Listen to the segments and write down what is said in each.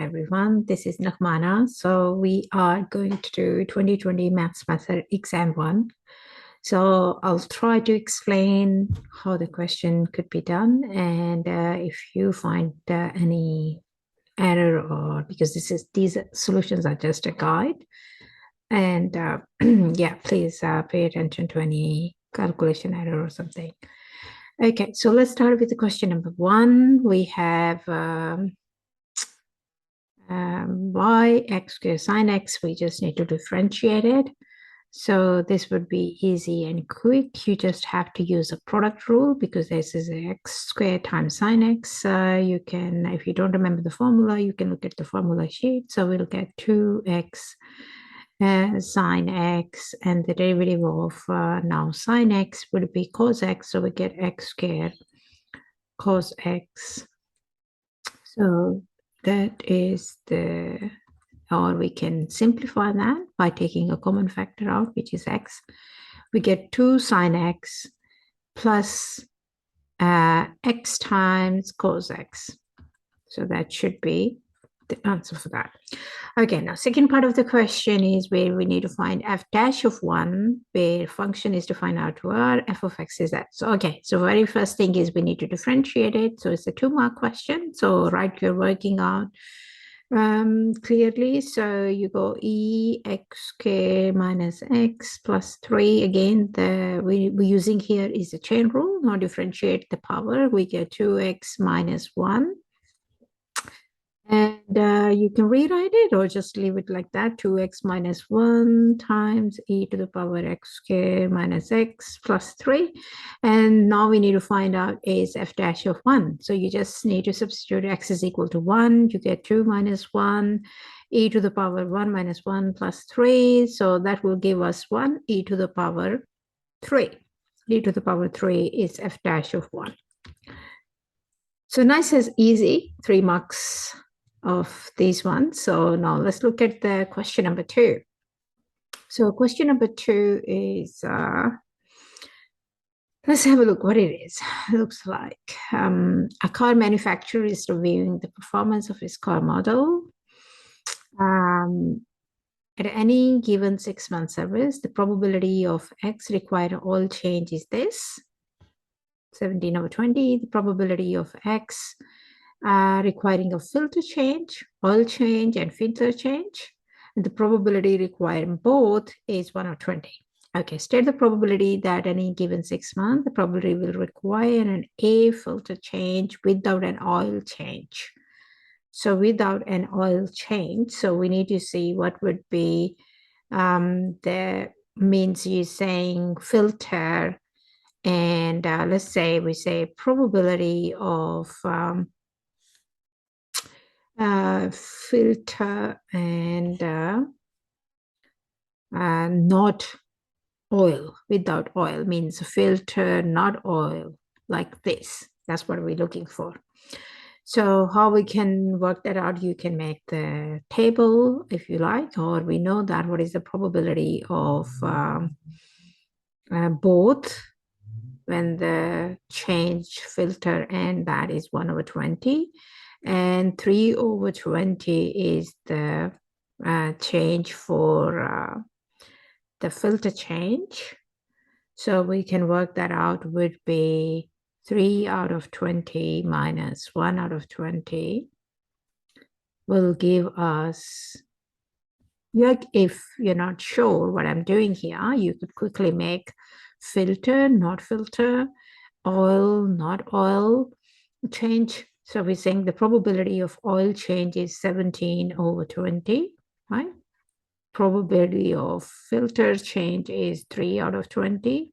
Everyone, this is Naghmana. So we are going to do 2020 Maths Method Exam 1. So I'll try to explain how the question could be done, and if you find any error, or because these solutions are just a guide, and yeah, please pay attention to any calculation error or something. Okay, so let's start with the question number 1. We have y x squared sine x. We just need to differentiate it. So this would be easy and quick. You just have to use a product rule because this is x squared times sine x. You can, if you don't remember the formula, you can look at the formula sheet. So we'll get 2x sine x, and the derivative of now sine x would be cos x. So we get x squared cos x. So that is or we can simplify that by taking a common factor out, which is x. We get 2 sine x plus x times cos x. So that should be the answer for that. Okay, now second part of the question is where we need to find f dash of 1, where function is defined out to r, f of x is that. So okay, so very first thing is we need to differentiate it. So it's a 2-mark question. So write your working out clearly. So you go e x k minus x plus 3. Again, we're using here is the chain rule. Now differentiate the power. We get 2x minus 1. And you can rewrite it or just leave it like that. 2x minus 1 times e to the power x squared minus x plus 3. And now we need to find out is f dash of 1. So you just need to substitute x is equal to 1. You get 2 minus 1, e to the power 1 minus 1 plus 3. So that will give us 1 e to the power 3. E to the power 3 is f dash of 1. So nice as easy, 3 marks of these ones. So now let's look at the question number 2. So question number 2 is, let's have a look what it is. It looks like a car manufacturer is reviewing the performance of his car model. At any given 6-month service, the probability of X required oil change is this, 17/20. The probability of X requiring a filter change, oil change, and filter change. And the probability requiring both is 1/20. Okay, state the probability that any given 6 months, the probability will require an A filter change without an oil change. So without an oil change, so we need to see what would be the means you're saying filter, and let's say we say probability of filter and not oil, without oil means filter, not oil, like this. That's what we're looking for. So how we can work that out, you can make the table if you like, or we know that what is the probability of both when the change filter, and that is 1/20. And 3/20 is the change for the filter change. So we can work that out would be 3/20 minus 1/20 will give us, if you're not sure what I'm doing here, you could quickly make filter, not filter, oil, not oil change. So we're saying the probability of oil change is 17/20, right? Probability of filter change is 3/20.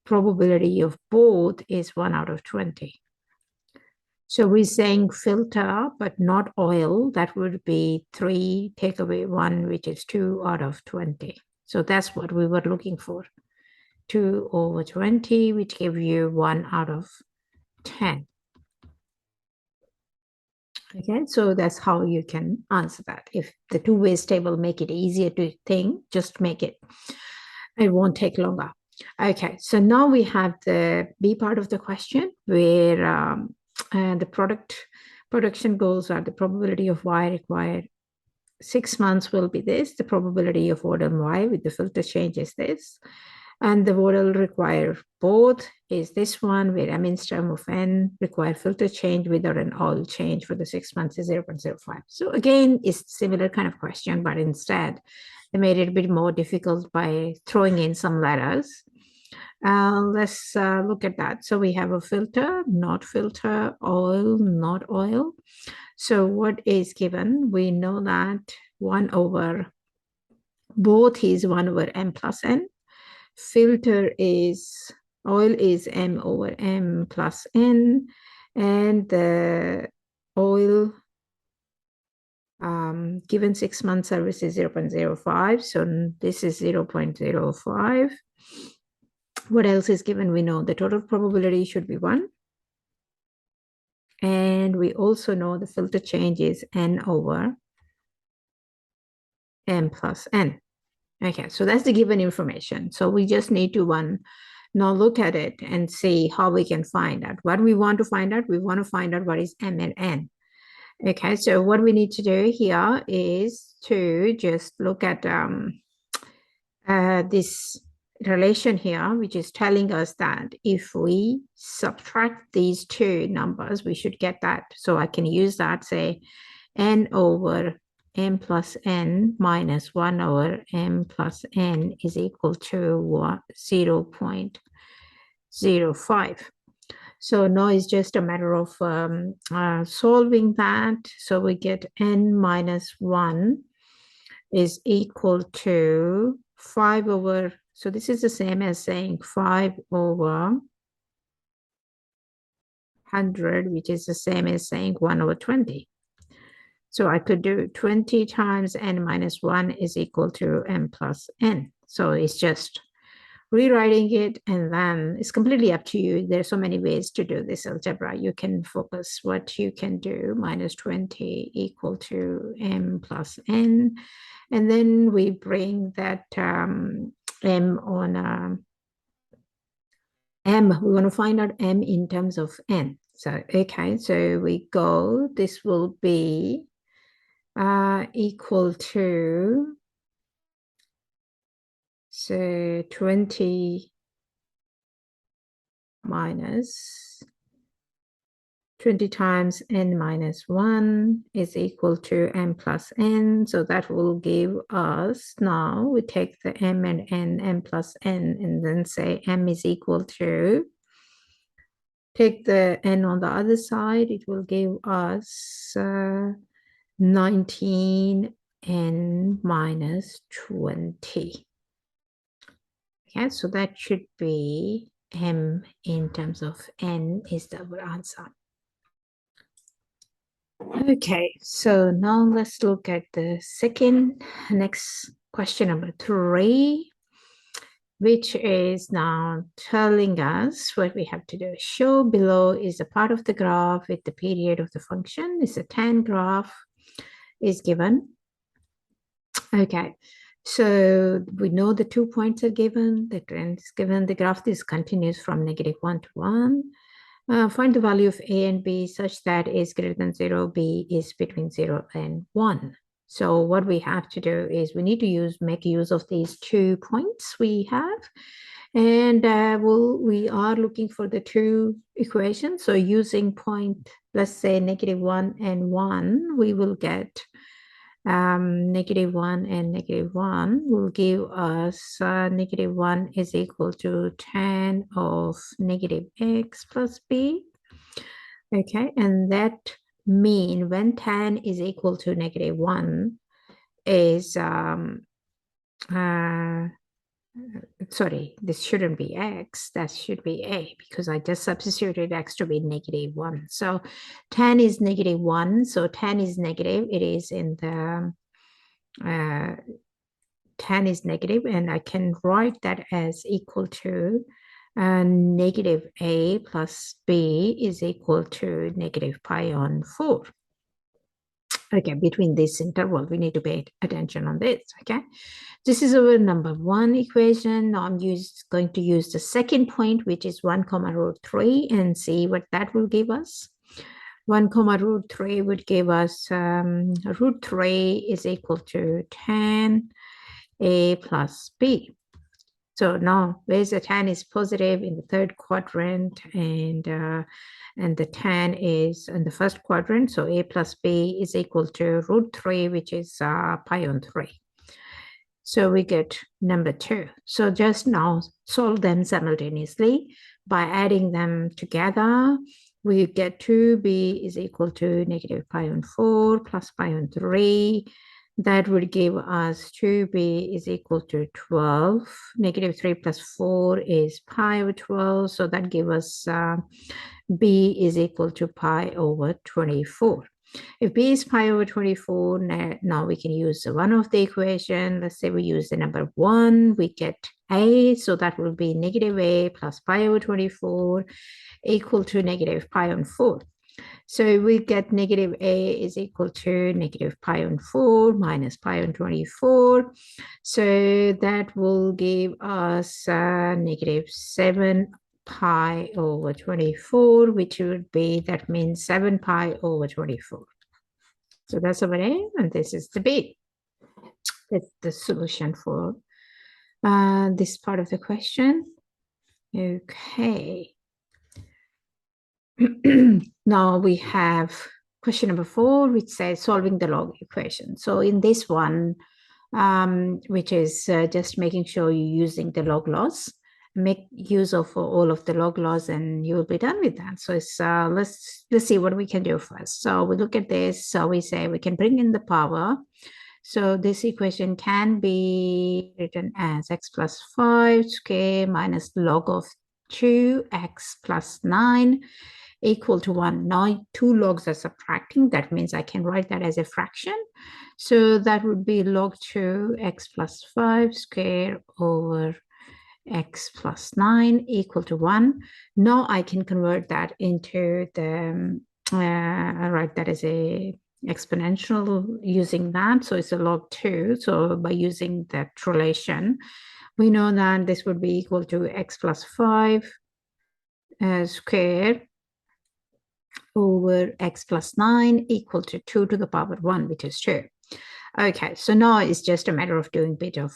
Probability of both is 1/20. So we're saying filter, but not oil. That would be 3, take away 1, which is 2/20. So that's what we were looking for. 2/20, which give you 1/10. Okay, so that's how you can answer that. If the 2 ways table make it easier to think, just make it. It won't take longer. Okay, so now we have the B part of the question where the product Production goals are the probability of Y required 6 months will be this. The probability of order Y with the filter change is this. And the model require both is this one, where Amin's term of n require filter change without an all change for the 6 months is 0.05. So again, it's similar kind of question, but instead they made it a bit more difficult by throwing in some letters. Let's look at that. So we have a filter, not filter, oil, not oil. So what is given? We know that 1 over both is 1 over m plus n. Filter is oil is m over m plus n, and the oil given 6 month service is 0.05. So this is 0.05. What else is given? We know the total probability should be 1. And we also know the filter change is n over m plus n. Okay, so that's the given information. So we just need to now look at it and see how we can find out. What we want to find out, we want to find out what is m and n. Okay, so what we need to do here is to just look at this relation here, which is telling us that if we subtract these two numbers, we should get that. So I can use that, say, n over m plus n minus 1 over m plus n is equal to 0.05. So now it's just a matter of solving that. So we get n minus 1 is equal to 5 over, so this is the same as saying 5 over 100, which is the same as saying 1 over 20. So I could do 20 times n minus 1 is equal to m plus n. So it's just rewriting it, and then it's completely up to you. There's so many ways to do this algebra. You can focus what you can do. Minus 20 equal to m plus n. And then we bring that m on m. We want to find out m in terms of n. So, okay, so we go, this will be equal to, so 20 minus 20 times n minus 1 is equal to m plus n. So that will give us, now we take the m and n, m plus n, and then say m is equal to, take the n on the other side, it will give us 19 n minus 20. Okay, so that should be m in terms of n is the answer. Okay, so now let's look at the next question number 3, which is now telling us what we have to do. Show below is a part of the graph with the period of the function. It's a tan graph is given. Okay, so we know the 2 points are given, the trend is given, the graph is continuous from -1 to 1. Find the value of a and b such that a is greater than 0, b is between 0 and 1. So what we have to do is we need to make use of these 2 points we have. And we are looking for the 2 equations. So using point, let's say -1 and 1, we will get -1 and -1 will give us -1 is equal to tan of -x plus b. Okay, and that mean when tan is equal to -1 is sorry, this shouldn't be x, that should be a, because I just substituted x to be -1. So tan is -1, so tan is negative, it is in the tan is negative, and I can write that as equal to negative a plus b is equal to -pi/4. Okay, between this interval, we need to pay attention on this, okay? This is our number 1 equation. Now I'm going to use the second point, which is 1, root 3, and see what that will give us. 1 comma root 3 would give us root 3 is equal to 10a plus b. So now where's the tan is positive in the third quadrant, and the tan is in the first quadrant. So a plus b is equal to root 3, which is pi on 3. So we get number 2. So just now solve them simultaneously. By adding them together, we get 2b is equal to negative pi on 4 plus pi on 3. That would give us 2b is equal to 12. Negative 3 plus 4 is pi over 12. So that gives us b is equal to pi over 24. If b is pi over 24, now we can use one of the equation. Let's say we use the number 1, we get a, so that will be negative a plus pi over 24 equal to negative pi on 4. So we get negative a is equal to negative pi on 4 minus pi on 24. So that will give us negative 7 pi over 24, which would be, that means 7 pi over 24. So that's over A, and this is the B. That's the solution for this part of the question. Okay. Now we have question number 4, which says solving the log equation. So in this one, which is just making sure you're using the log laws, make use of all of the log laws, and you'll be done with that. So it's let's see what we can do first. So we look at this. So we say we can bring in the power. So this equation can be written as x plus 5 square minus log of 2x plus 9 equal to 1. Now 2 logs are subtracting. That means I can write that as a fraction. So that would be log 2 x plus 5 square over x plus 9 equal to 1. Now I can convert that into the, I write that as a exponential using that. So it's a log 2. So by using that relation, we know that this would be equal to x plus 5 square over x plus 9 equal to 2 to the power 1, which is 2. Okay, so now it's just a matter of doing a bit of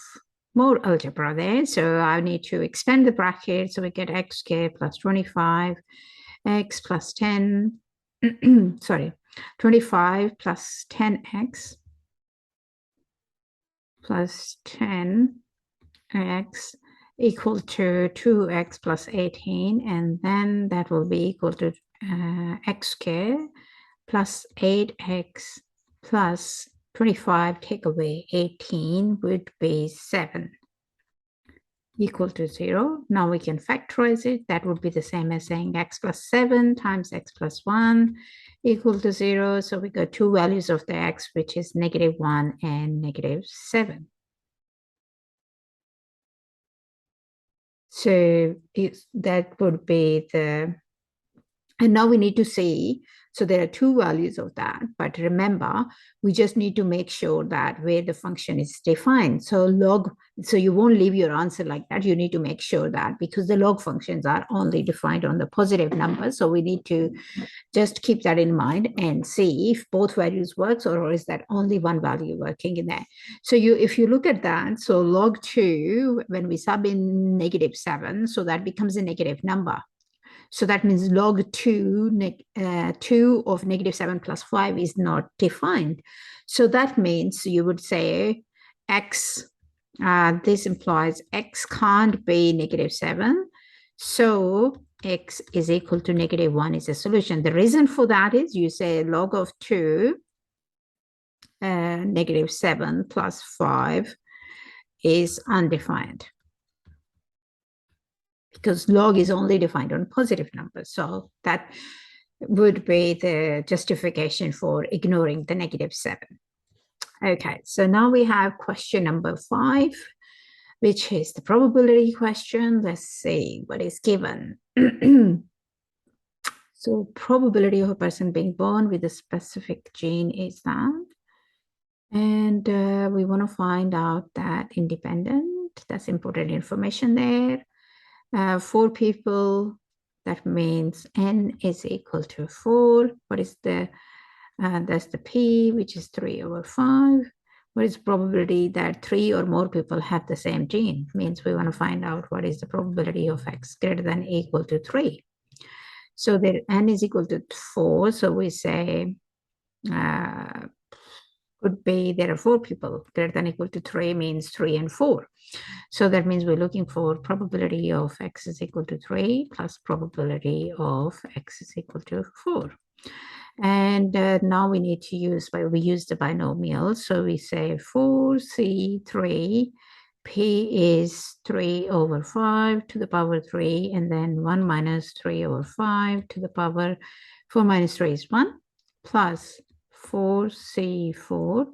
more algebra there. So I need to expand the bracket. So we get x squared plus 25, x plus 10, sorry, 25 plus 10x plus 10x equal to 2x plus 18. And then that will be equal to x squared plus 8x plus 25, take away 18 would be 7 equal to 0. Now we can factorize it. That would be the same as saying x plus 7 times x plus 1 equal to 0. So we got 2 values of the x, which is negative 1 and negative 7. So that would be the, and now we need to see, so there are 2 values of that, but remember, we just need to make sure that where the function is defined. So log, so you won't leave your answer like that. You need to make sure that, because the log functions are only defined on the positive numbers. So we need to just keep that in mind and see if both values works, or is that only one value working in there. So if you look at that, so log 2, when we sub in negative 7, so that becomes a negative number. So that means log 2, 2 of negative 7 plus 5 is not defined. So that means you would say x, this implies x can't be negative 7. So x is equal to negative 1 is a solution. The reason for that is you say log of 2, negative 7 plus 5 is undefined, because log is only defined on positive numbers. So that would be the justification for ignoring the negative 7. Okay, so now we have question number 5, which is the probability question. Let's see what is given. So probability of a person being born with a specific gene is that. And we want to find out that independent, that's important information there. 4 people That means n is equal to 4. What is the, that's the p, which is 3 over 5. What is the probability that 3 or more people have the same gene? Means we want to find out what is the probability of x greater than or equal to 3. So that n is equal to 4. So we say could be there are 4 people. Greater than or equal to 3 means 3 and 4. So that means we're looking for probability of x is equal to 3 plus probability of x is equal to 4. And now we need to use, we use the binomial. So we say 4c3, p is 3 over 5 to the power 3, and then 1 minus 3 over 5 to the power 4 minus 3 is 1, plus 4c4,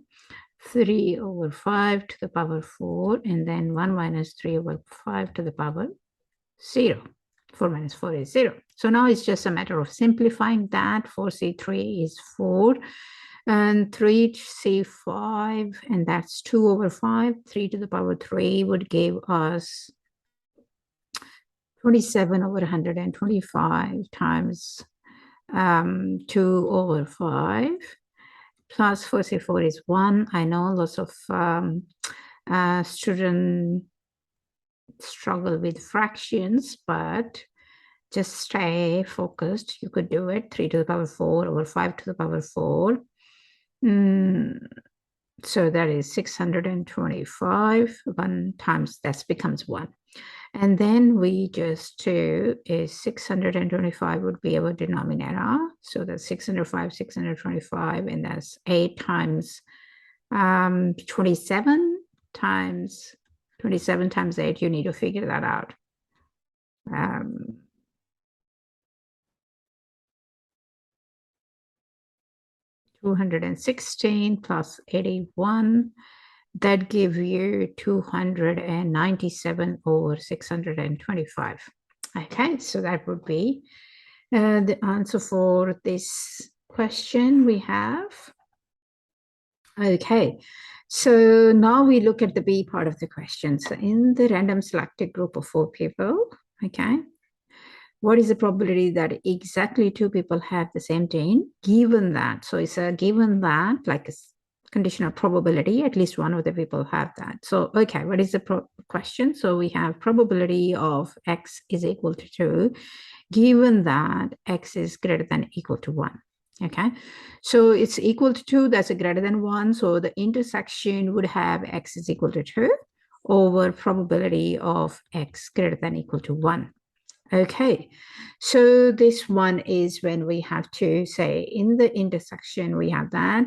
3 over 5 to the power 4, and then 1 minus 3 over 5 to the power 0. 4 minus 4 is 0. So now it's just a matter of simplifying that. 4c3 is 4, and 3c5, and that's 2 over 5. 3 to the power 3 would give us 27 over 125 times 2 over 5. Plus 4c4 is 1. I know lots of students struggle with fractions, but just stay focused. You could do it. 3 to the power 4 over 5 to the power 4. So that is 625. 1 times that becomes 1. And then we just do is 625 would be our denominator. So that's 605, 625, and that's 8 times 27 times 8. You need to figure that out. 216 plus 81. That gives you 297 over 625. Okay, so that would be the answer for this question we have. Okay, so now we look at the B part of the question. So in the random selected group of 4 people, okay, what is the probability that exactly 2 people have the same gene given that? So it's a given that, like a conditional probability, at least one of the people have that. So, okay, what is the question? So we have probability of x is equal to 2, given that x is greater than or equal to 1. Okay, so it's equal to 2, that's a greater than 1. So the intersection would have x is equal to 2 over probability of x greater than or equal to 1. Okay, so this one is when we have to say in the intersection, we have that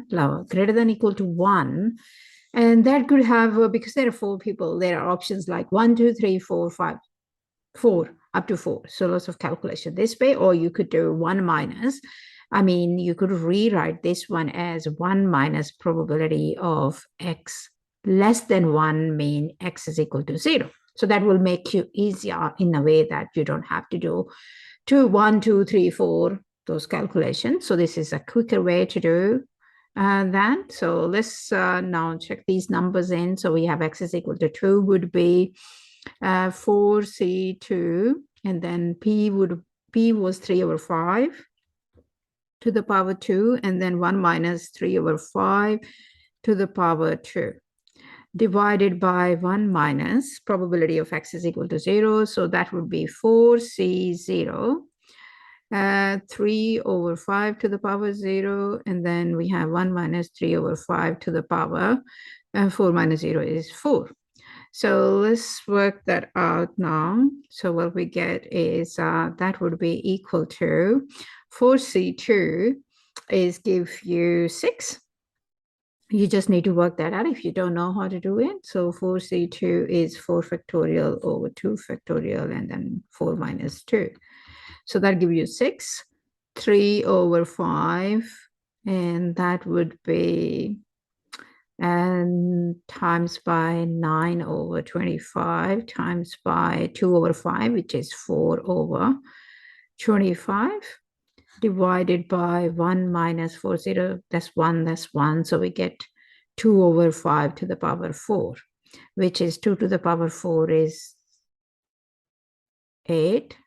greater than or equal to 1. And that could have, because there are 4 people, there are options like 1, 2, 3, 4, 5, 4, up to 4. So lots of calculation this way, or you could do 1 minus. I mean, you could rewrite this one as 1 minus probability of x less than 1 mean x is equal to 0. So that will make you easier in a way that you don't have to do 1, 2, 3, 4, those calculations. So this is a quicker way to do that. So let's now check these numbers in. So we have x is equal to 2 would be 4c2, and then p was 3 over 5 to the power 2, and then 1 minus 3 over 5 to the power 2. Divided by 1 minus probability of x is equal to 0. So that would be 4c0, 3 over 5 to the power 0. And then we have 1 minus 3 over 5 to the power 4 minus 0 is 4. So let's work that out now. So what we get is that would be equal to 4c2 is give you 6. You just need to work that out if you don't know how to do it. So 4c2 is 4 factorial over 2 factorial, and then 4 minus 2. So that gives you 6, 3 over 5, and that would be times by 9 over 25 times by 2 over 5, which is 4 over 25. Divided by 1 minus 4, 0, that's 1. So we get 2 over 5 to the power 4, which is 2 to the power 4 is 8.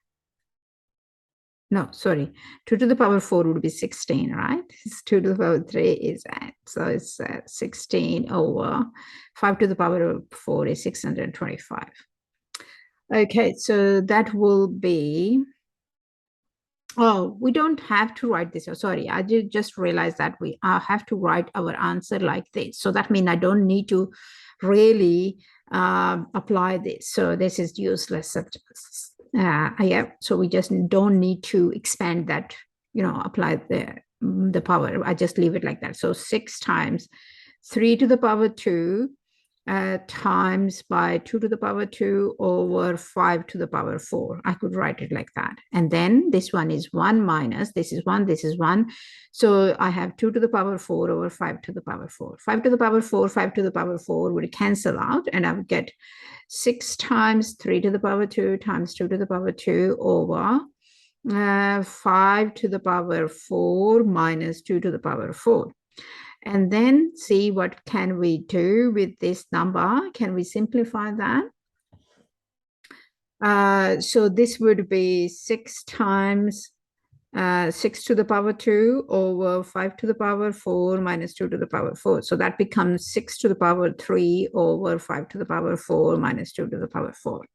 No, sorry, 2 to the power 4 would be 16, right? 2 to the power 3 is 8. So it's 16 over 5 to the power 4 is 625. Okay, so that will be, oh, we don't have to write this. Oh, sorry, I did just realize that we have to write our answer like this. So that means I don't need to really apply this. So this is useless. Yeah, so we just don't need to expand that, apply the power. I just leave it like that. So 6 times 3 to the power 2 times by 2 to the power 2 over 5 to the power 4. I could write it like that. And then this one is 1 minus, this is 1, this is 1. So I have 2 to the power 4 over 5 to the power 4. 5 to the power 4, 5 to the power 4 would cancel out, and I would get 6 times 3 to the power 2 times 2 to the power 2 over 5 to the power 4 minus 2 to the power 4. And then see what can we do with this number. Can we simplify that? So this would be 6 times 6 to the power 2 over 5 to the power 4 minus 2 to the power 4. So that becomes 6 to the power 3 over 5 to the power 4 minus 2 to the power 4.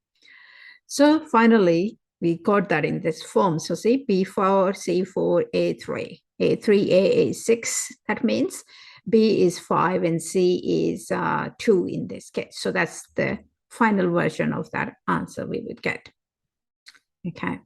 So finally, we got that in this form. So see, B4, C4, A3. A3, A is 6. That means B is 5 and C is 2 in this case. So that's the final version of that answer we would get. Okay.